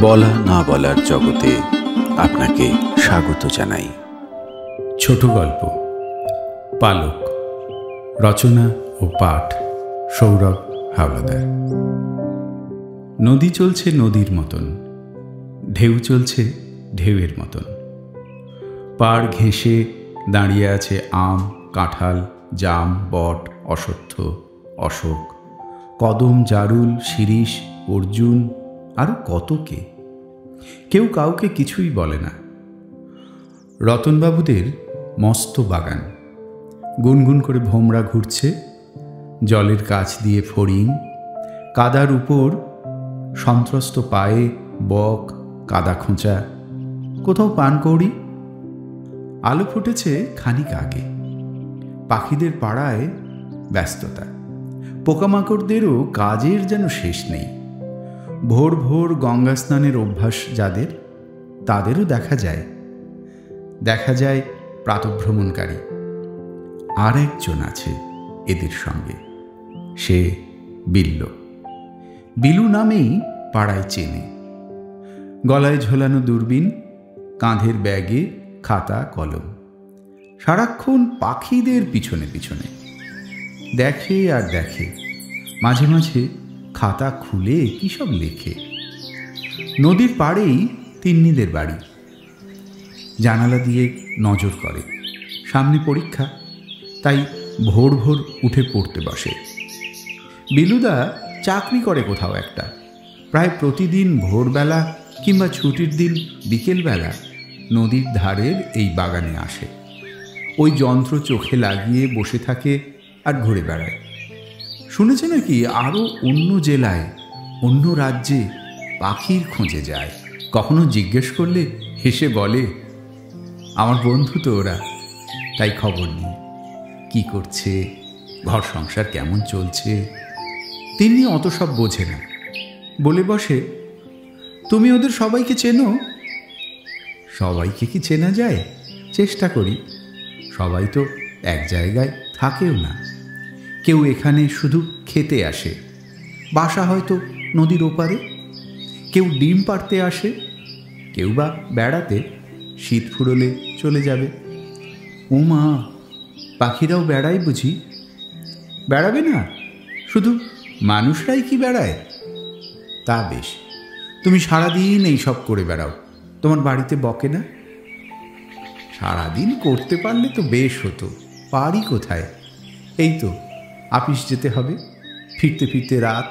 বলা না বলার জগতে আপনাকে স্বাগত জানাই। ছোট গল্প পালক, রচনা ও পাঠ সৌরভ হাওলাদার। নদী চলছে নদীর মতন, ঢেউ চলছে ঢেউয়ের মতন। পাড় ঘেঁষে দাঁড়িয়ে আছে আম, কাঁঠাল, জাম, বট, অশ্বত্থ, অশোক, কদম, জারুল, শিরীষ, অর্জুন, আরও কত কে। কেউ কাউকে কিছুই বলে না। রতনবাবুদের মস্ত বাগান, গুনগুন করে ভোমরা ঘুরছে, জলের কাছ দিয়ে ফড়িং, কাদার উপর সন্ত্রস্ত পায়ে বক, কাদা খোঁচা, কোথাও পানকৌড়ি। আলো ফুটেছে খানিক আগে। পাখিদের পাড়ায় ব্যস্ততা, পোকামাকড়দেরও কাজের যেন শেষ নেই। ভোর ভোর গঙ্গা স্নানের অভ্যাস যাদের, তাদেরও দেখা যায় প্রাতঃভ্রমণকারী। আর একজন আছে এদের সঙ্গে, সে বিলু নামেই পাড়ায় চেনে। গলায় ঝোলানো দূরবীন, কাঁধের ব্যাগে খাতা কলম, সারাক্ষণ পাখিদের পিছনে পিছনে দেখে আর দেখে। মাঝে মাঝে খাতা খুলে কী সব লেখে। নদীর পাড়েই তিন্নিদের বাড়ি। জানালা দিয়ে নজর করে। সামনে পরীক্ষা, তাই ভোর ভোর উঠে পড়তে বসে। বিলুদা চাকরি করে কোথাও একটা। প্রায় প্রতিদিন ভোরবেলা কিংবা ছুটির দিন বিকেলবেলা নদীর ধারের এই বাগানে আসে। ওই যন্ত্র চোখে লাগিয়ে বসে থাকে আর ঘুরে বেড়ায়। শুনেছে নাকি আরও অন্য জেলায়, অন্য রাজ্যে পাখির খোঁজে যায়। কখনো জিজ্ঞেস করলে হেসে বলে, আমার বন্ধু তো ওরা, তাই খবর নিই কি করছে, ঘর সংসার কেমন চলছে। তিনি অত সব বোঝে না, বলে বসে, তুমি ওদের সবাইকে চেনো? সবাইকে কি চেনা যায়? চেষ্টা করি। সবাই তো এক জায়গায় থাকেও না। কেউ এখানে শুধু খেতে আসে, বাসা হয়তো নদীর ওপারে। কেউ ডিম পাড়তে আসে, কেউ বা বেড়াতে, শীত ফুরোলে চলে যাবে। ও মা, পাখিরাও বেড়ায় বুঝি? বেড়াবে না, শুধু মানুষরাই কি বেড়ায়? তা বেশ, তুমি সারাদিন এই সব করে বেড়াও, তোমার বাড়িতে বকে না? সারাদিন করতে পারলে তো বেশ হতো, পারি কোথায়? এই তো আপিস যেতে হবে, ফিরতে ফিরতে রাত,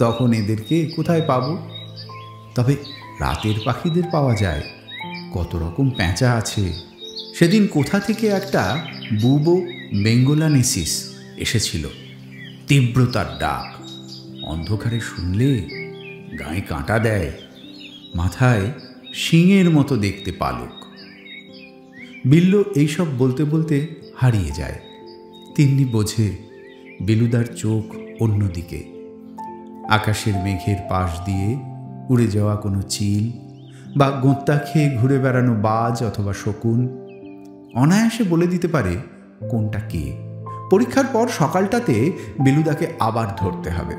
তখন এদেরকে কোথায় পাবো? তবে রাতের পাখিদের পাওয়া যায়, কত রকম প্যাঁচা আছে। সেদিন কোথা থেকে একটা বুবো বেঙ্গোলানেসিস এসেছিল, তীব্রতার ডাক। অন্ধকারে শুনলে গায়ে কাঁটা দেয়। মাথায় শিঙের মতো দেখতে পালক। বিল্লো এইসব বলতে বলতে হারিয়ে যায়। তিন্নি বোঝে বিলুদার চোখ অন্যদিকে। আকাশের মেঘের পাশ দিয়ে উড়ে যাওয়া কোনো চিল বা গোঁত্তা খেয়ে ঘুরে বেড়ানো বাজ অথবা শকুন অনায়াসে বলে দিতে পারে কোনটা কে। পরীক্ষার পর সকালটাতে বিলুদাকে আবার ধরতে হবে।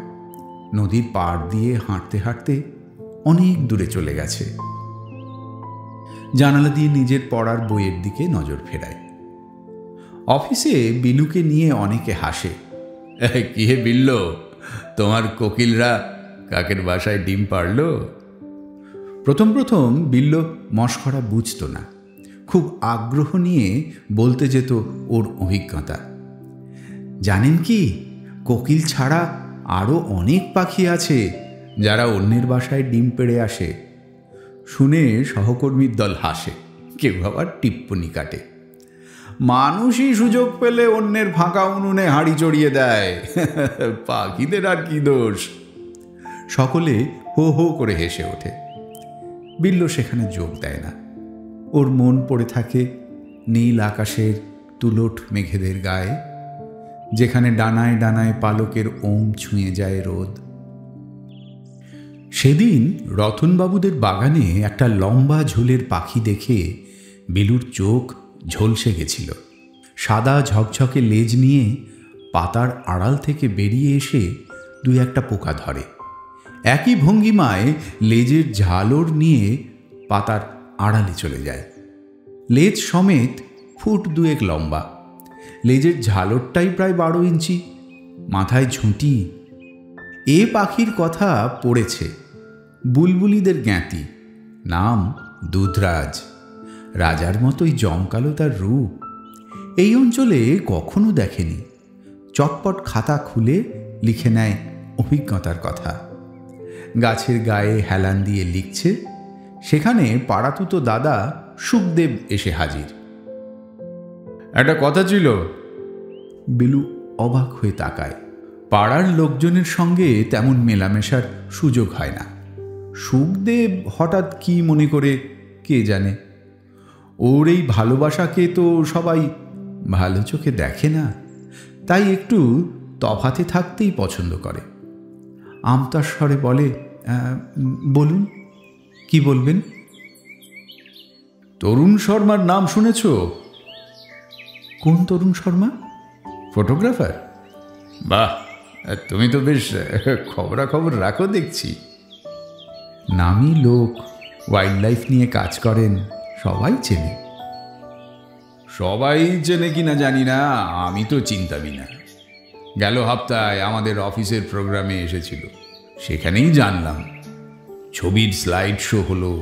নদীর পাড় দিয়ে হাঁটতে হাঁটতে অনেক দূরে চলে গেছে। জানালা দিয়ে নিজের পড়ার বইয়ের দিকে নজর ফেরায়। অফিসে বিলুকে নিয়ে অনেকে হাসে। কি হে বিল্লো, তোমার কোকিলরা কাকের বাসায় ডিম পাড়ল? প্রথম প্রথম বিল্লো মশকরা বুঝত না। খুব আগ্রহ নিয়ে বলতে যেত ওর অভিজ্ঞতা। জানেন কি, কোকিল ছাড়া আরও অনেক পাখি আছে যারা অন্যের বাসায় ডিম পেড়ে আসে। শুনে সহকর্মীর দল হাসে, কেউ আবার টিপ্পনি কাটে। মানুষই সুযোগ পেলে অন্যের ফাঁকা উনুনে হাঁড়ি চড়িয়ে দেয়, পাখিদের আর কি দোষ। সকলে হো হো করে হেসে ওঠে। বিল্লো সেখানে যোগ দেয় না। ওর মন পড়ে থাকে নীল আকাশের তুলট মেঘেদের গায়ে, যেখানে ডানায় ডানায় পালকের ওম ছুঁয়ে যায় রোদ। সেদিন রতনবাবুদের বাগানে একটা লম্বা ঝোলের পাখি দেখে বিলুর চোখ ঝলসে গেছিল। সাদা ঝকঝকে লেজ নিয়ে পাতার আড়াল থেকে বেরিয়ে এসে দুই একটা পোকা ধরে। একই ভঙ্গিমায় লেজের ঝালর নিয়ে পাতার আড়ালে চলে যায়। লেজ সমেত ফুট 2 লম্বা, লেজের ঝালরটাই প্রায় 12 ইঞ্চি, মাথায় ঝুঁটি। এ পাখির কথা পড়েছে, বুলবুলিদের জ্ঞাতি, নাম দুধরাজ। রাজার মতোই জমকালো তার রূপ। এই অঞ্চলে কখনো দেখেনি। চটপট খাতা খুলে লিখে নেয় অভিজ্ঞতার কথা। গাছের গায়ে হেলান দিয়ে লিখছে। সেখানে পাড়াতুতো দাদা সুখদেব এসে হাজির। একটা কথা ছিল। বিলু অবাক হয়ে তাকায়। পাড়ার লোকজনের সঙ্গে তেমন মেলামেশার সুযোগ হয় না। সুখদেব হঠাৎ কি মনে করে কে জানে। ওর এই ভালোবাসাকে তো সবাই ভালো চোখে দেখে না, তাই একটু তফাতে থাকতেই পছন্দ করে। আমতার স্বরে বলে, বলুন, কি বলবেন? তরুণ শর্মার নাম শুনেছ? কোন তরুণ শর্মা? ফটোগ্রাফার? বাহ, তুমি তো বেশ খবরাখবর রাখো দেখছি। নামি লোক, ওয়াইল্ড লাইফ নিয়ে কাজ করেন, সবাই চেনে। সবাই চেনে কিনা জানি না, আমি তো চিন্তাবি না। গেল সপ্তাহে আমাদের অফিসের প্রোগ্রামে এসেছিল, সেখানেই জানলাম। ছবির স্লাইড শো হলো,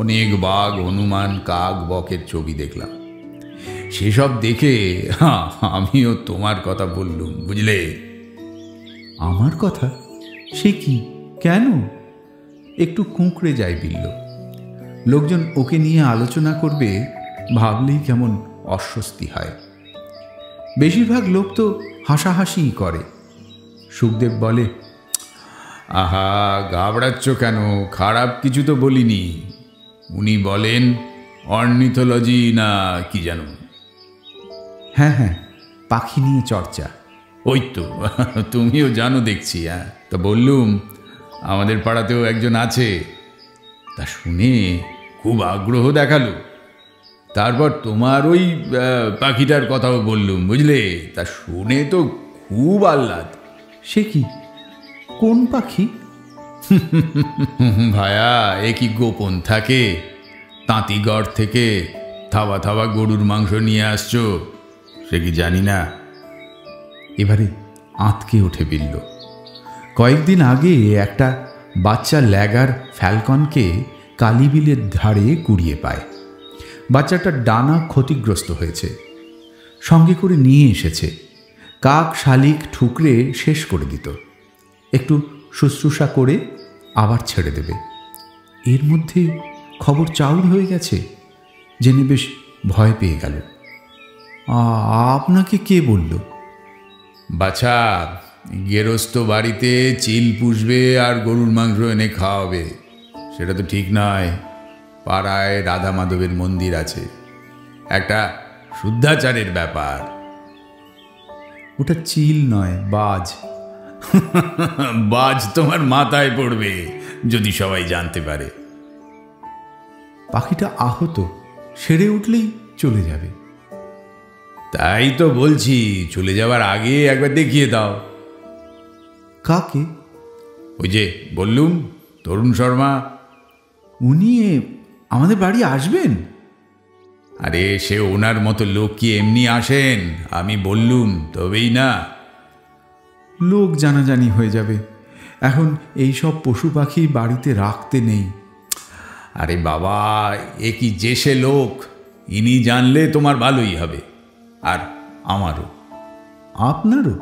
অনেক বাঘ, হনুমান, কাক, বকের ছবি দেখলাম। সেসব দেখে আমিও তোমার কথা বললুম, বুঝলে। আমার কথা? সে কি, কেন? একটু কুঁকড়ে যায় বিল্ল। লোকজন ওকে নিয়ে আলোচনা করবে ভাবলেই কেমন অস্বস্তি হয়। বেশিরভাগ লোক তো হাসাহাসিই করে। সুখদেব বলে, আহা, ঘাবড়াচ্ছ কেন? খারাপ কিছু তো বলিনি। উনি বলেন অর্নিথোলজি না কি জানো? হ্যাঁ হ্যাঁ, পাখি নিয়ে চর্চা। ওই তো, তুমিও জানো দেখছি। হ্যাঁ, তা বললুম আমাদের পাড়াতেও একজন আছে। তা শুনে খুব আগ্রহ দেখালো। তারপর তোমার ওই পাখিটার কথাও বললুম, বুঝলে। তা শুনে তো খুব আহ্লাদ। সে কি, কোন পাখি? ভায়া, এ কি গোপন থাকে? তাঁতিগড় থেকে থাবা থাবা গরুর মাংস নিয়ে আসছো, সে কি জানি না? এবারে আঁতকে ওঠে বিল্ল। কয়েকদিন আগে একটা বাচ্চা ল্যাগার ফ্যালকনকে কালীবিলের ধারে কুড়িয়ে পায়। বাচ্চাটার ডানা ক্ষতিগ্রস্ত হয়েছে, সঙ্গে করে নিয়ে এসেছে। কাক শালিক ঠুকরে শেষ করে দিত। একটু শুশ্রূষা করে আবার ছেড়ে দেবে। এর মধ্যে খবর চাউর হয়ে গেছে, জেনে বেশ ভয় পেয়ে গেল। আপনাকে কে বলল? বাছা, গেরস্ত বাড়িতে চিল পুষবে আর গরুর মাংস এনে খাওয়াবে, সেটা তো ঠিক নয়। পাড়ায় রাধা মাধবের মন্দির আছে, একটা শুদ্ধাচারের ব্যাপার। ওটা চিল নয়, বাজ। বাজ তোমার মাথায় পড়বে যদি সবাই জানতে পারে। পাখিটা আহত, সেরে উঠলেই চলে যাবে। তাই তো বলছি, চলে যাওয়ার আগে একবার দেখিয়ে দাও। কাকে? ওই যে বললুম, তরুণ শর্মা। উনি আমাদের বাড়ি আসবেন? আরে, সে ওনার মতো লোক কি এমনি আসেন? আমি বললুম তবেই না। লোক জানাজানি হয়ে যাবে। এখন এই সব পশু পাখি বাড়িতে রাখতে নেই। আরে বাবা, এ কি যে সে লোক, ইনি জানলে তোমার ভালোই হবে, আর আমারও। আপনারও?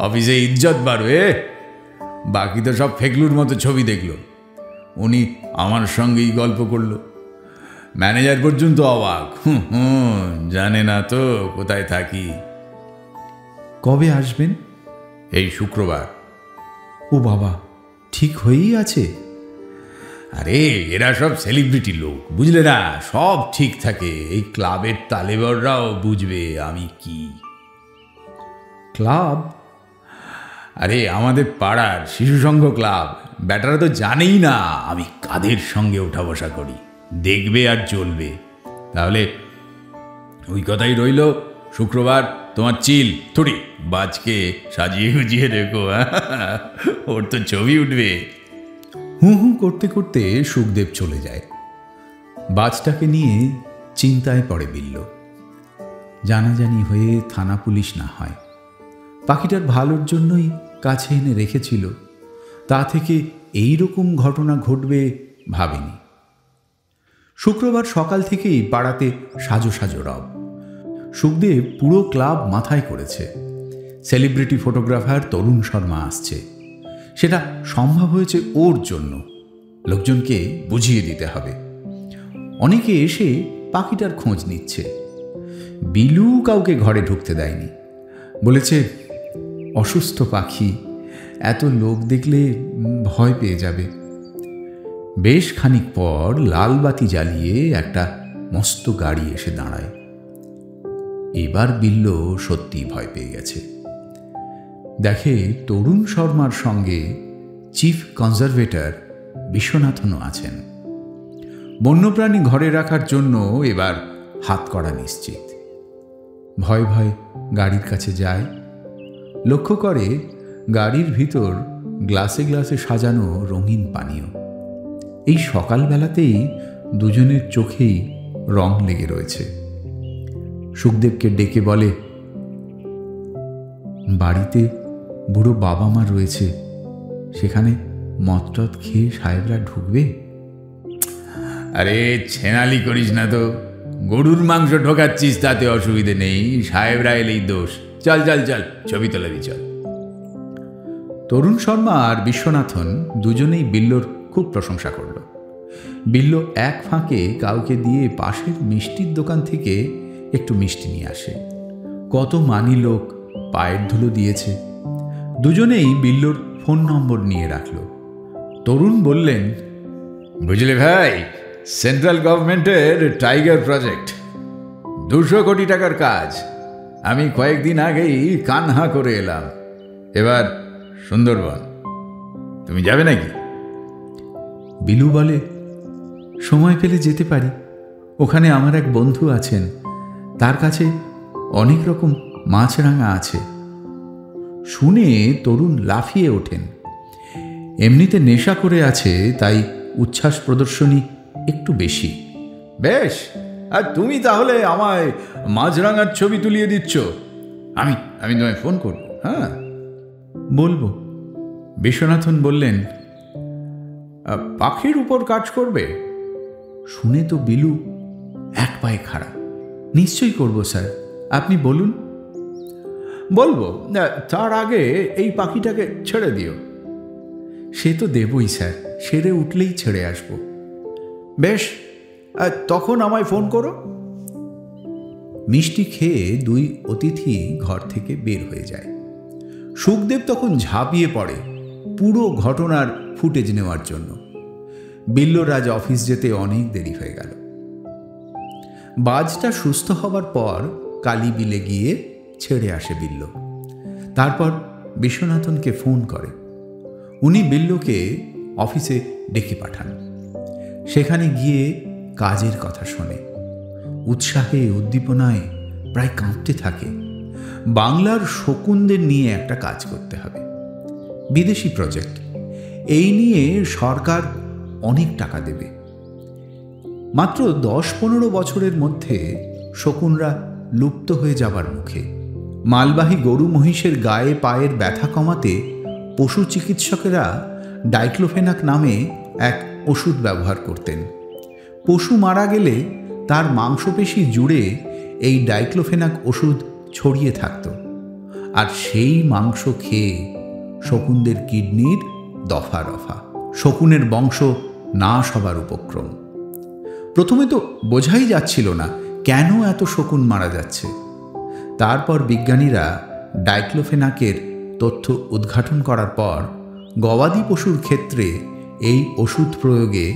অফিসে ইজ্জত বাড়বে। বাকি তো সব ফেকলুর মতো ছবি দেখলো। উনি আমার সঙ্গেই গল্প করলো। ম্যানেজার পর্যন্ত অবাক। জানে না তো কোথায় থাকি। কবে আসবেন? এই শুক্রবার। ও বাবা, ঠিক হয়েই আছে? আরে, এরা সব সেলিব্রিটি লোক, বুঝলে না, সব ঠিক থাকে। এই ক্লাবের তালেবররাও বুঝবে আমি কি। ক্লাব? আরে, আমাদের পাড়ার শিশু সংঘ ক্লাব। ব্যাটারা তো জানেই না আমি কাদের সঙ্গে ওঠা বসা করি। দেখবে আর চলবে। তাহলে ওই কথাই রইল, শুক্রবার তোমার চিল থুড়ি বাজকে সাজিয়ে গুজিয়ে রেখো, ওর তো ছবি উঠবে। হু হু করতে করতে সুখদেব চলে যায়। বাজটাকে নিয়ে চিন্তায় পড়ে বিল্ল। জানাজানি হয়ে থানা পুলিশ না হয়, পাখিটার ভালোর জন্যই কাছে এনে রেখেছিল, তা থেকে এই রকম ঘটনা ঘটবে ভাবেনি। শুক্রবার সকাল থেকেই পাড়াতে সাজো সাজো রব। সুখদেব পুরো ক্লাব মাথায় করেছে। সেলিব্রিটি ফটোগ্রাফার তরুণ শর্মা আসছে, সেটা সম্ভব হয়েছে ওর জন্য। লোকজনকে বুঝিয়ে দিতে হবে। অনেকে এসে পাখিটার খোঁজ নিচ্ছে। বিলু কাউকে ঘরে ঢুকতে দেয়নি, বলেছে অসুস্থ পাখি, এত লোক দেখলে ভয় পেয়ে যাবে। বেশ খানিক পর লাল বাতি জ্বালিয়ে একটা মস্ত গাড়ি এসে দাঁড়ায়। এবার বিল্ল সত্যি ভয় পেয়ে গেছে। দেখে তরুণ শর্মার সঙ্গে চিফ কনজারভেটর বিশ্বনাথনও আছেন। বন্যপ্রাণী ঘরে রাখার জন্য এবার হাত করা নিশ্চিত। ভয় ভয় গাড়ির কাছে যায়, লক্ষ্য করে গাড়ির ভিতর গ্লাসে গ্লাসে সাজানো রঙিন পানীয়। এই সকালবেলাতেই দুজনের চোখেই রং লেগে রয়েছে। সুখদেবকে ডেকে বলে, বাড়িতে বুড়ো বাবা মা রয়েছে, সেখানে মদ খেয়ে সাহেবরা ঢুকবে? আরে ছেনালি করিস না তো, গরুর মাংস ঢোকাচ্ছিস তাতে অসুবিধে নেই, সাহেবরা এলেই দোষ। চল চল চল, ছবি তোলাবি চল। তরুণ শর্মা আর বিশ্বনাথন দুজনেই বিল্লর খুব প্রশংসা করল। বিল্ল এক ফাঁকে কাউকে দিয়ে পাশের মিষ্টির দোকান থেকে একটু মিষ্টি নিয়ে আসে। কত মানি লোক পায়ের ধুলো দিয়েছে। দুজনেই বিল্লর ফোন নম্বর নিয়ে রাখল। তরুণ বললেন, বুঝলে ভাই, সেন্ট্রাল গভর্নমেন্টের টাইগার প্রজেক্ট, 200 কোটি টাকার কাজ। আমি কয়েকদিন আগেই কানহা করে এলাম। এবার সুন্দরবন, তুমি যাবে নাকি? বিলু বলে, সময় পেলে যেতে পারি। ওখানে আমার এক বন্ধু আছেন, তার কাছে অনেক রকম মাছরাঙা আছে। শুনে তরুণ লাফিয়ে ওঠেন। এমনিতে নেশা করে আছে, তাই উচ্ছ্বাস প্রদর্শনী একটু বেশি। বেশ, আর তুমি তাহলে আমায় মাছরাঙার ছবি তুলিয়ে দিচ্ছ। আমি তোমায় ফোন করব। হ্যাঁ বলবো। বিশ্বনাথন বললেন, পাখির উপর কাজ করবে? শুনে তো বিলু এক পায়ে খাড়া। নিশ্চয়ই করব স্যার, আপনি বলুন। বলবো, তার আগে এই পাখিটাকে ছেড়ে দিও। সে তো দেবই স্যার, সেরে উঠলেই ছেড়ে আসব। বেশ, তখন আমায় ফোন করো। মিষ্টি খেয়ে দুই অতিথি ঘর থেকে বের হয়ে যায়। সুখদেব তখন ঝাঁপিয়ে পড়ে পুরো ঘটনার ফুটেজ নেওয়ার জন্য। বিল্লর আজ অফিস যেতে অনেক দেরি হয়ে গেল। বাজটা সুস্থ হবার পর কালী বিলে গিয়ে ছেড়ে আসে বিল্ল। তারপর বিশ্বনাথনকে ফোন করে। উনি বিল্লকে অফিসে ডেকে পাঠান। সেখানে গিয়ে কাজের কথা শোনে। উৎসাহে উদ্দীপনায় প্রায় কাঁপতে থাকে। বাংলার শকুনদের নিয়ে একটা কাজ করতে হবে, বিদেশি প্রজেক্ট। এই নিয়ে সরকার অনেক টাকা দেবে। মাত্র 10-15 বছরের মধ্যে শকুনরা লুপ্ত হয়ে যাবার মুখে। মালবাহী গরু মহিষের গায়ে পায়ের ব্যথা কমাতে পশু চিকিৎসকেরা ডাইক্লোফেনাক নামে এক ওষুধ ব্যবহার করতেন। পশু মারা গেলে তার মাংসপেশি জুড়ে এই ডাইক্লোফেনাক ওষুধ ছড়িয়ে থাকত, আর সেই মাংস খেয়ে শকুনদের কিডনির দফা রফা। শকুনের বংশ নাশ হবার উপক্রম। প্রথমে তো বোঝাই যাচ্ছিল না কেন এত শকুন মারা যাচ্ছে। তারপর বিজ্ঞানীরা ডাইক্লোফেনাকের তথ্য উদ্ঘাটন করার পর গবাদি পশুর ক্ষেত্রে এই ওষুধ প্রয়োগে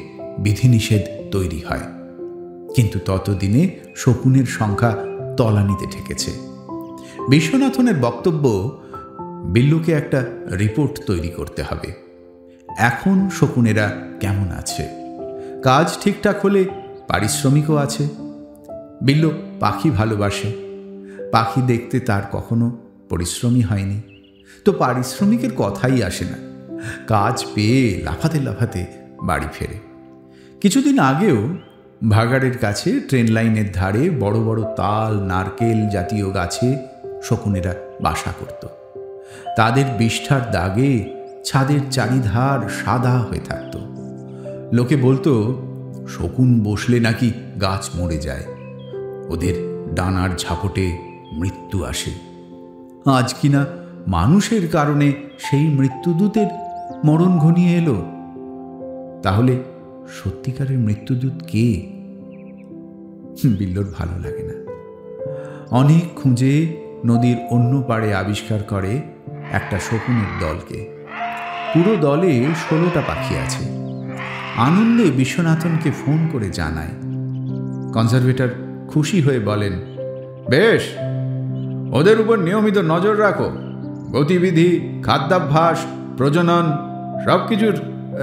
বিধিনিষেধ তৈরি হয়। কিন্তু ততদিনে শকুনের সংখ্যা তলানিতে ঠেকেছে। বিশ্বনাথনের বক্তব্য, বিল্লুকে একটা রিপোর্ট তৈরি করতে হবে। এখন শকুনেরা কেমন আছে, কাজ ঠিকঠাক হলে পারিশ্রমিকও আছে। বিল্লু পাখি ভালোবাসে, পাখি দেখতে তার কখনো পরিশ্রমই হয়নি, তো পারিশ্রমিকের কথাই আসে না। কাজ পেয়ে লাফাতে লাফাতে বাড়ি ফেরে। কিছুদিন আগেও ভাগাড়ের কাছে ট্রেন লাইনের ধারে বড় বড় তাল, নারকেল জাতীয় গাছে শকুনেরা বাসা করত। তাদের বিষ্ঠার দাগে ছাদের চারিধার সাদা হয়ে থাকত। লোকে বলতো শকুন বসলে নাকি গাছ মরে যায়, ওদের ডানার ঝাপটে মৃত্যু আসে। আজ কিনা মানুষের কারণে সেই মৃত্যুদূতের মরণ ঘনিয়ে এলো। তাহলে সত্যিকারের মৃত্যুদূত কে? বিল্লোর ভালো লাগে না। অনেক খুঁজে নদীর অন্য পাড়ে আবিষ্কার করে একটা শকুনের দলকে। পুরো দলে 16টা পাখি আছে। আনন্দে বিশ্বনাথনকে ফোন করে জানায়। কনজারভেটর খুশি হয়ে বলেন, বেশ, ওদের উপর নিয়মিত নজর রাখো। গতিবিধি, খাদ্যাভ্যাস, প্রজনন সব কিছুর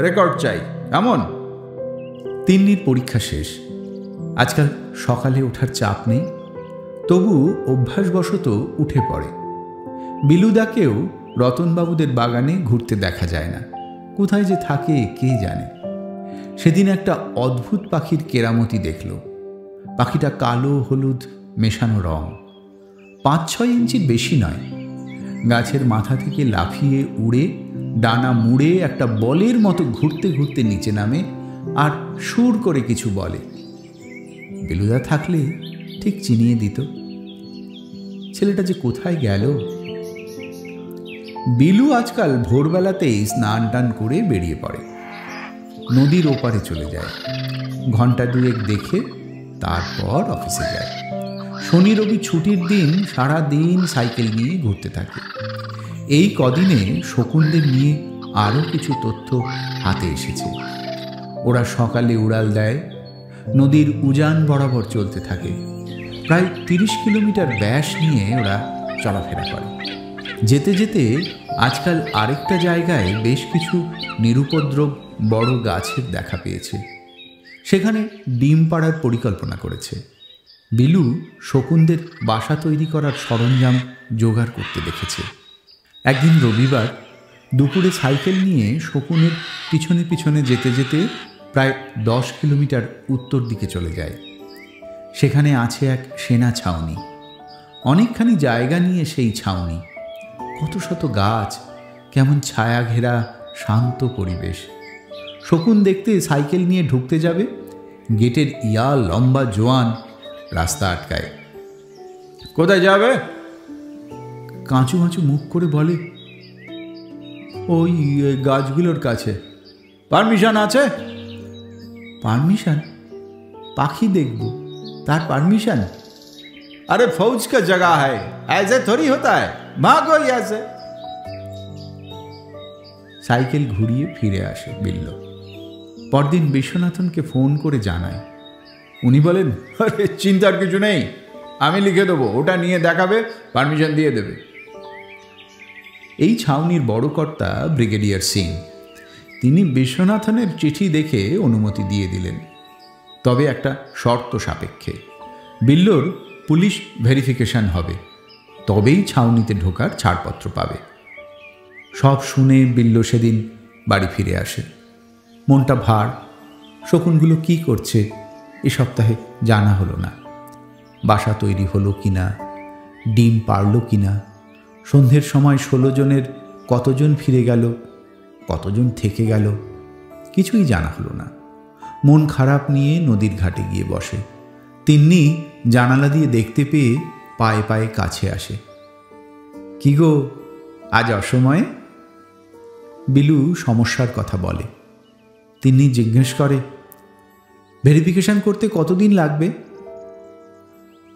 রেকর্ড চাই। এমন তিন্নির পরীক্ষা শেষ। আজকাল সকালে ওঠার চাপ নেই, তবু অভ্যাসবশত উঠে পড়ে। বিলুদাকেও রতনবাবুদের বাগানে ঘুরতে দেখা যায় না। কোথায় যে থাকে কে জানে। সেদিন একটা অদ্ভুত পাখির কেরামতি দেখল। পাখিটা কালো হলুদ মেশানো রং, 5-6 ইঞ্চির বেশি নয়। গাছের মাথা থেকে লাফিয়ে উড়ে ডানা মুড়ে একটা বলের মতো ঘুরতে ঘুরতে নিচে নামে আর সুর করে কিছু বলে। বিলুদা থাকলে ঠিক চিনিয়ে দিত। ছেলেটা যে কোথায় গেল। বিলু আজকাল ভোরবেলাতেই স্নান টান করে বেরিয়ে পড়ে, নদীর ওপারে চলে যায়। ঘন্টা 2 দেখে তারপর অফিসে যায়। শনি রবি ছুটির দিন সারা দিন সাইকেল নিয়ে ঘুরতে থাকে। এই কদিনে শকুনদের নিয়ে আরও কিছু তথ্য হাতে এসেছে। ওরা সকালে উড়াল দেয়, নদীর উজান বরাবর চলতে থাকে। প্রায় 30 কিলোমিটার ব্যাস নিয়ে ওরা চলাফেরা করে। যেতে যেতে আজকাল আরেকটা জায়গায় বেশ কিছু নিরুপদ্রব বড় গাছের দেখা পেয়েছে। সেখানে ডিম পাড়ার পরিকল্পনা করেছে। বিলু শকুনদের বাসা তৈরি করার সরঞ্জাম জোগাড় করতে দেখেছে। একদিন রবিবার দুপুরে সাইকেল নিয়ে শকুনের পিছনে পিছনে যেতে যেতে প্রায় 10 কিলোমিটার উত্তর দিকে চলে যায়। সেখানে আছে এক সেনা ছাউনি। অনেকখানি জায়গা নিয়ে সেই ছাউনি। কত শত গাছ, কেমন ছায়া ঘেরা শান্ত পরিবেশ। শকুন দেখতে সাইকেল নিয়ে ঢুকতে যাবে, গেটের লম্বা জোয়ান রাস্তা আটকায়। কোথায় যাবে? কাঁচু কাঁচু মুখ করে বলে, ওই গাছগুলোর কাছে। পারমিশন আছে? পারমিশন? পাখি দেখব, তার পারমিশন? अरे फौज का जगह है, ऐसे थोड़ी होता है, भागो यहाँ से। সাইকেল ঘুরিয়ে ফিরে আসে বিল্লো। পরদিন বিশ্বনাথনকে ফোন করে জানায়। উনি বলেন, আরে চিন্তার কিছু নেই, আমি লিখে দেবো, ওটা নিয়ে দেখাবে, পারমিশন দিয়ে দেবে। এই ছাউনির বড় কর্তা ব্রিগেডিয়ার সিং। তিনি বিশ্বনাথনের চিঠি দেখে অনুমতি দিয়ে দিলেন, তবে একটা শর্ত সাপেক্ষে। বিল্লোর পুলিশ ভেরিফিকেশন হবে, তবেই ছাউনিতে ঢোকার ছাড়পত্র পাবে। সব শুনে বিল্লো সেদিন বাড়ি ফিরে আসে। মনটা ভার। শকুনগুলো কি করছে এ সপ্তাহে জানা হলো না। বাসা তৈরি হলো কিনা, ডিম পারল কিনা, সন্ধ্যের সময় 16 জনের কতজন ফিরে গেল, কতজন থেকে গেল, কিছুই জানা হলো না। মন খারাপ নিয়ে নদীর ঘাটে গিয়ে বসে। তিন্নি জানালা দিয়ে দেখতে পেয়ে পায়ে পায়ে কাছে আসে। কি গো, আজ অসময়ে? বিলু সমস্যার কথা বলে। তিন্নি জিজ্ঞেস করে, ভেরিফিকেশন করতে কতদিন লাগবে?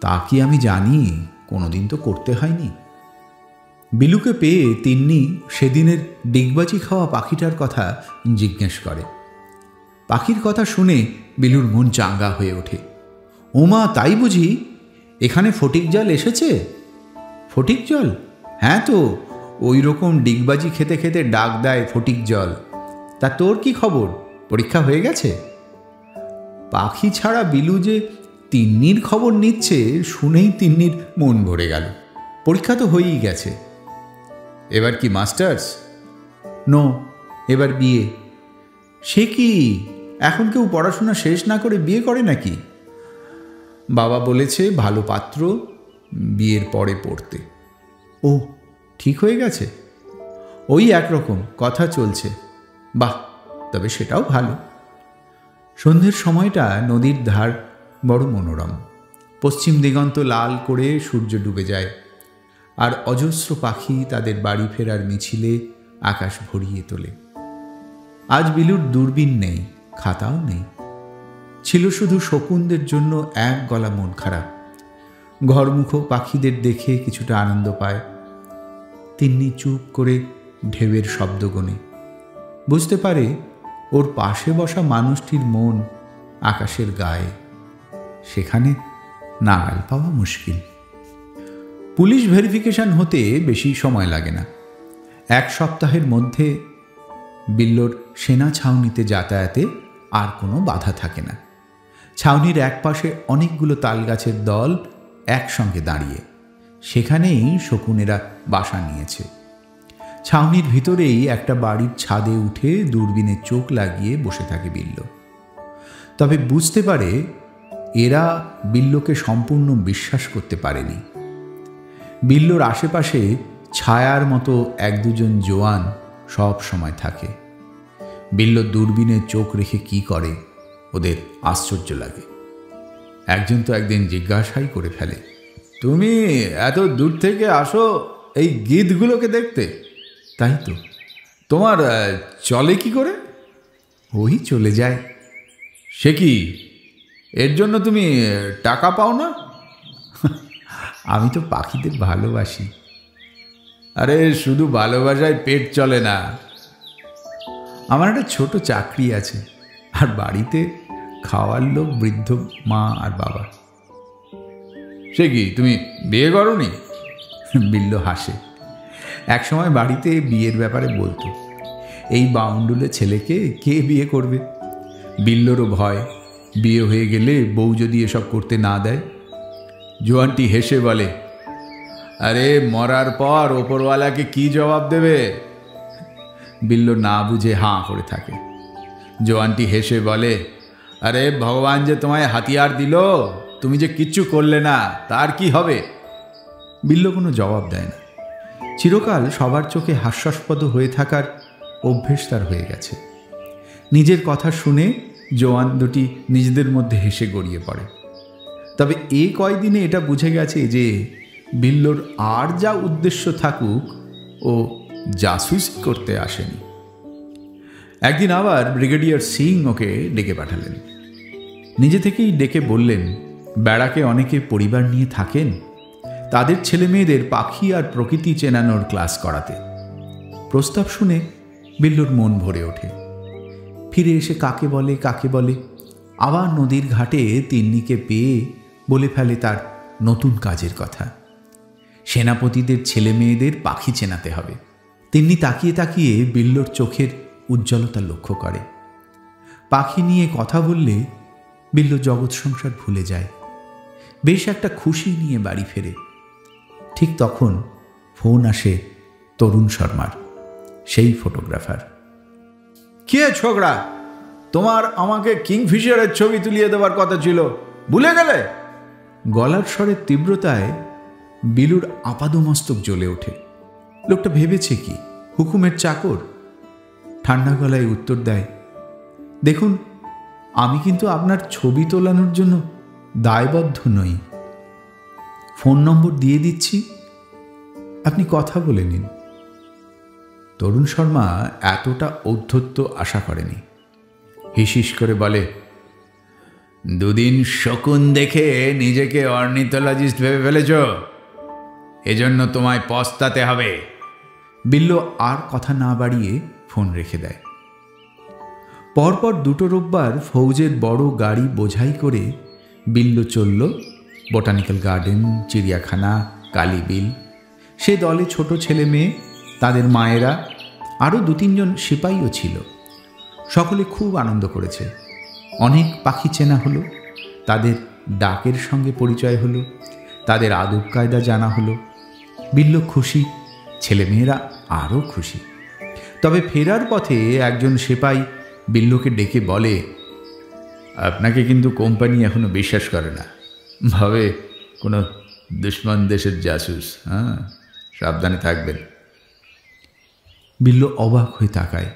তা কি আমি জানি, কোনোদিন তো করতে হয়নি। বিলুকে পেয়ে তিন্নি সেদিনের ডিগবাজি খাওয়া পাখিটার কথা জিজ্ঞেস করে। পাখির কথা শুনে বিলুর মন চাঙ্গা হয়ে ওঠে। ওমা, তাই বুঝি? এখানে ফটিক জল এসেছে? ফটিক জল? হ্যাঁ তো, ওই রকম ডিগবাজি খেতে খেতে ডাক দেয় ফটিক জল। তা তোর কি খবর, পরীক্ষা হয়ে গেছে? পাখি ছাড়া বিলু যে তিন্নির খবর নিচ্ছে শুনেই তিন্নির মন ভরে গেল। পরীক্ষা তো হয়েই গেছে। এবার কি মাস্টার্স? নো, এবার বিয়ে। সে কি, এখন কেউ পড়াশোনা শেষ না করে বিয়ে করে নাকি? বাবা বলেছে ভালো পাত্র বিয়ের পরে পড়তে। ও, ঠিক হয়ে গেছে? ওই একরকম কথা চলছে। বাহ, তবে সেটাও ভালো। সন্ধ্যের সময়টা নদীর ধার বড় মনোরম। পশ্চিম দিগন্ত লাল করে সূর্য ডুবে যায়, আর অজস্র পাখি তাদের বাড়ি ফেরার মিছিলে আকাশ ভরিয়ে তোলে। আজ বিলুর দূরবীন নেই, খাতাও নেই। ছিল শুধু শকুনদের জন্য এক গলা মন খারাপ। ঘরমুখো পাখিদের দেখে কিছুটা আনন্দ পায়। তিন্নি চুপ করে ঢেউয়ের শব্দ গোনে। বুঝতে পারে ওর পাশে বসা মানুষটির মন আকাশের গায়ে। সেখানে নাগাল পাওয়া মুশকিল। পুলিশ ভেরিফিকেশন হতে বেশি সময় লাগে না। এক সপ্তাহের মধ্যে বিল্লোর সেনা ছাউনিতে যাতায়াতে আর কোনো বাধা থাকে না। ছাউনির একপাশে অনেকগুলো তালগাছের দল একসঙ্গে দাঁড়িয়ে, সেখানেই শকুনেরা বাসা নিয়েছে। ছাউনির ভিতরেই একটা বাড়ির ছাদে উঠে দূরবীনে চোখ লাগিয়ে বসে থাকে বিল্লো। তবে বুঝতে পারে এরা বিল্লোকে সম্পূর্ণ বিশ্বাস করতে পারেনি। বিল্লোর আশেপাশে ছায়ার মতো এক দুজন জোয়ান সব সময় থাকে। বিল্লো দূরবীনে চোখ রেখে কি করে ওদের আশ্চর্য লাগে। একজন তো একদিন জিজ্ঞাসাই করে ফেলে, তুমি এত দূর থেকে আসো এই গিধগুলোকে দেখতে? তাই তো। তোমার চলে কি করে? ওই চলে যায়। সে কি, এর জন্য তুমি টাকা পাও না? আমি তো পাখিদের ভালোবাসি। আরে শুধু ভালোবাসায় পেট চলে না। আমার একটা ছোট চাকরি আছে, আর বাড়িতে খাওয়ার লোক বৃদ্ধ মা আর বাবা। সে কি, তুমি বিয়ে করোনি? বিল্লো হাসে। একসময় বাড়িতে বিয়ের ব্যাপারে বলতো, এই বাউন্ডুলে ছেলেকে কে বিয়ে করবে? বিল্লোরও ভয়, বিয়ে হয়ে গেলে বউ যদি এসব করতে না দেয়। জোয়ানটি হেসে বলে, আরে মরার পর ওপরওয়ালাকে কি জবাব দেবে? বিল্লো না বুঝে হাঁ করে থাকে। জোয়ানটি হেসে বলে, আরে ভগবান যে তোমায় হাতিয়ার দিল, তুমি যে কিচ্ছু করলে না, তার কি হবে? বিল্লো কোনো জবাব দেয় না। চিরকাল সবার চোখে হাস্যাস্পদ হয়ে থাকার অভ্যেস তার হয়ে গেছে। নিজের কথা শুনে জোয়ান দুটি নিজেদের মধ্যে হেসে গড়িয়ে পড়ে। তবে এই কয়দিনে এটা বুঝে গেছে যে বিল্লোর আর যা উদ্দেশ্য থাকুক, ও জাসুসি করতে আসেনি। একদিন আবার ব্রিগেডিয়ার সিং ওকে ডেকে পাঠালেন। নিজে থেকেই ডেকে বললেন, বেড়াকে অনেকে পরিবার নিয়ে থাকেন, তাদের ছেলে মেয়েদের পাখি আর প্রকৃতি চেনানোর ক্লাস করাতে। প্রস্তাব শুনে বিল্লোর মন ভরে ওঠে। ফিরে এসে কাকে বলে কাকে বলে, আবার নদীর ঘাটে তিন্নিকে পেয়ে বলে ফেলে তার নতুন কাজের কথা। সেনাপতিদের ছেলে মেয়েদের পাখি চেনাতে হবে। তিন্নি তাকিয়ে তাকিয়ে বিল্লোর চোখের উজ্জ্বলতা লক্ষ্য করে। পাখি নিয়ে কথা বললে বিল্লো জগৎ সংসার ভুলে যায়, বেশ একটা খুশি নিয়ে বাড়ি ফেরে। ঠিক তখন ফোন আসে তরুণ শর্মার, সেই ফটোগ্রাফার। কে ছোকরা, তোমার আমাকে কিংফিশারের ছবি তুলিয়ে দেওয়ার কথা ছিল, ভুলে গেলে? গলার স্বরের তীব্রতায় বিলুর আপাদমস্তক জ্বলে ওঠে। লোকটা ভেবেছে কি হুকুমের চাকর? ঠান্ডা গলায় উত্তর দেয়, দেখুন, আমি কিন্তু আপনার ছবি তোলানোর জন্য দায়বদ্ধ নই। ফোন নম্বর দিয়ে দিচ্ছি, আপনি কথা বলে নিন। তরুণ শর্মা এতটা ঔদ্ধত্য আশা করেনি। হিসিস করে বলে, দুদিন শকুন দেখে নিজেকে অর্নিথোলজিস্ট ভেবে ফেলেছ, এজন্য তোমায় পস্তাতে হবে। বিল্লো আর কথা না বাড়িয়ে ফোন রেখে দেয়। পরপর দুটো রোববার ফৌজের বড় গাড়ি বোঝাই করে বিল্লো চলল বোটানিক্যাল গার্ডেন, চিড়িয়াখানা, কালীবিল। সে দলে ছোট ছেলে মেয়ে, তাদের মায়েরা, আরও 2-3 সিপাহীও ছিল। সকলে খুব আনন্দ করেছে। অনেক পাখি চেনা হলো, তাদের ডাকের সঙ্গে পরিচয় হলো, তাদের আদব কায়দা জানা হলো। বিল্ল খুশি, ছেলেমেয়েরা আরও খুশি। তবে ফেরার পথে একজন সেপাই বিল্লকে ডেকে বলে, আপনাকে কিন্তু কোম্পানি এখনো বিশ্বাস করে না, ভাবে কোনো দুশ্মন দেশের জাসুস। হ্যাঁ, সাবধানে থাকবেন। বিল্ল অবাক হয়ে তাকায়।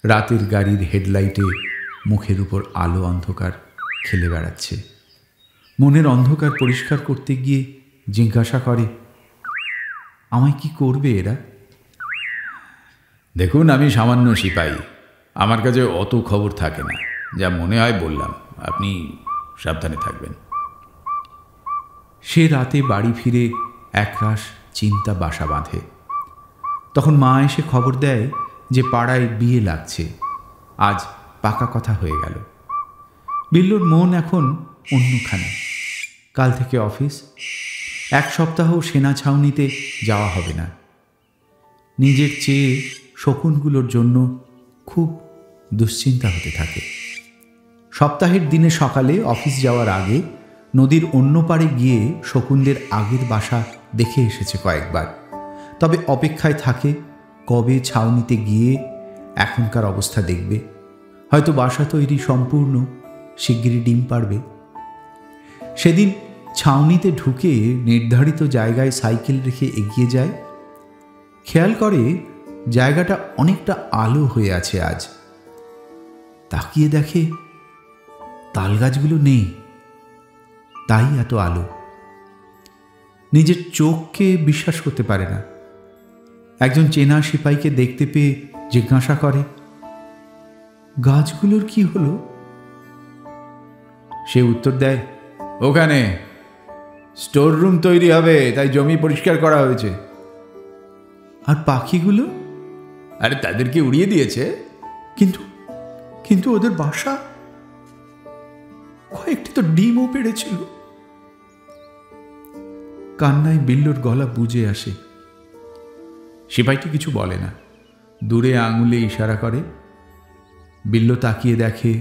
রাতের গাড়ির হেডলাইটে মুখের উপর আলো অন্ধকার খেলে বেড়াচ্ছে। মনের অন্ধকার পরিষ্কার করতে গিয়ে জিজ্ঞাসা করে, আমায় কি করবে এরা? দেখুন, আমি সামান্য সিপাহী, আমার কাছে অত খবর থাকে না। যা মনে হয় বললাম, আপনি সাবধানে থাকবেন। সে রাতে বাড়ি ফিরে একরাশ চিন্তা বাসা বাঁধে। তখন মা এসে খবর দেয় যে পাড়ায় বিয়ে লাগছে, আজ পাকা কথা হয়ে গেল। বিল্লুর মন এখন অন্যখানে। কাল থেকে অফিস, 1 সপ্তাহ সেনা ছাউনিতে যাওয়া হবে না। নিজের চেয়ে শকুনগুলোর জন্য খুব দুশ্চিন্তা হতে থাকে। সপ্তাহের দিনে সকালে অফিস যাওয়ার আগে নদীর অন্য পাড়ে গিয়ে শকুনদের আগের বাসা দেখে এসেছে কয়েকবার। তবে অপেক্ষায় থাকে কবে ছাউনিতে গিয়ে এখনকার অবস্থা দেখবে। হয়তো বাসা তৈরি সম্পূর্ণ, শিগগিরই ডিম পাড়বে। সেদিন ছাউনিতে ঢুকে নির্ধারিত জায়গায় সাইকেল রেখে এগিয়ে যায়। খেয়াল করে জায়গাটা অনেকটা আলো হয়ে আছে আজ। তাকিয়ে দেখে তাল গাছগুলো নেই, তাই এত আলো। নিজের চোখকে বিশ্বাস করতে পারে না। একজন চেনা সিপাহীকে দেখতে পেয়ে জিজ্ঞাসা করে, গাছগুলোর কি হলো? সে উত্তর দেয়, ওখানে স্টোর রুম তৈরি হবে, তাই জমি পরিষ্কার করা হয়েছে। আর পাখিগুলো? আরে তাদেরকে উড়িয়ে দিয়েছে। কিন্তু কিন্তু ওদের বাসা, কয়েকটি তো ডিমও পেড়েছিল। কান্নায় বিল্লুর গলা বুজে আসে। সিপাহীটি কিছু বলে না, দূরে আঙুলে ইশারা করে। বিল্ল তাকিয়ে দেখে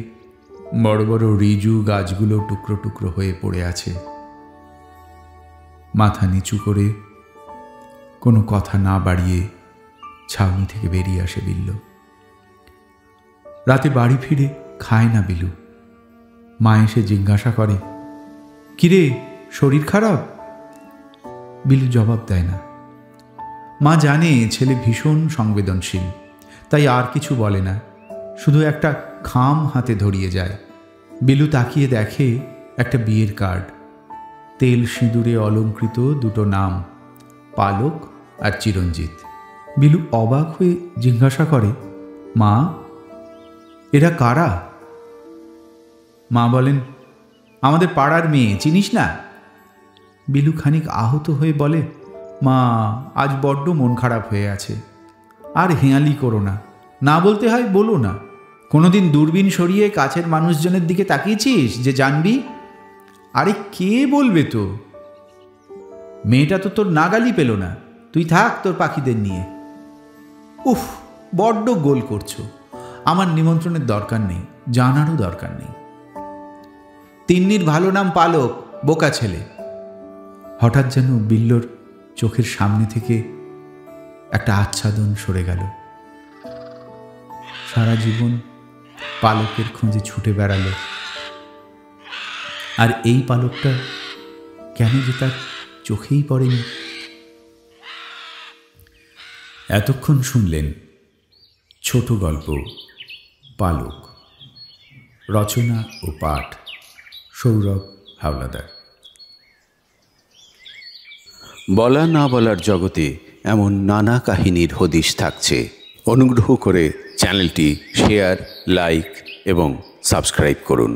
বড় বড় রিজু গাছগুলো টুকরো টুকরো হয়ে পড়ে আছে। মাথা নিচু করে কোনো কথা না বাড়িয়ে ছাউনি থেকে বেরিয়ে আসে বিল্ল। রাতে বাড়ি ফিরে খায় না বিলু। মা এসে জিজ্ঞাসা করে, কিরে, শরীর খারাপ? বিলু জবাব দেয় না। মা জানে ছেলে ভীষণ সংবেদনশীল, তাই আর কিছু বলে না, শুধু একটা খাম হাতে ধরিয়ে যায়। বিলু তাকিয়ে দেখে একটা বিয়ের কার্ড, তেল সিঁদুরে অলঙ্কৃত দুটো নাম, পালক আর চিরঞ্জিত। বিলু অবাক হয়ে জিজ্ঞাসা করে, মা, এরা কারা? মা বলেন, আমাদের পাড়ার মেয়ে, চিনিস না? বিলু খানিক আহত হয়ে বলে, মা, আজ বড্ড মন খারাপ হয়ে আছে। আর হেঁয়ালি করো না, না বলতে হয় বলো না। কোনোদিন দূরবীন সরিয়ে কাছের মানুষজনের দিকে তাকিয়েছিস যে জানবি? আরে কে বলবে তো? মেয়েটা তো তোর নাগালই পেল না, তুই থাক তোর পাখিদের নিয়ে। উফ, বড্ড গোল করছো। আমার নিমন্ত্রণের দরকার নেই, জানারও দরকার নেই। তিন্নির ভালো নাম পালক, বোকা ছেলে। হঠাৎ যেন বিল্লর চোখের সামনে থেকে একটা আচ্ছাদন সরে গেল। সারা জীবন পালকের খোঁজে ছুটে বেড়ালো, আর এই পালকটা কেন যে তার চোখেই পড়েনি। এতক্ষণ শুনলেন ছোট গল্প পালক, রচনা ও পাঠ সৌরভ হাওলাদার। বলা না বলার জগতে এমন নানা কাহিনীর হদিশ থাকছে। অনুগ্রহ করে চ্যানেলটি শেয়ার, লাইক এবং সাবস্ক্রাইব করুন।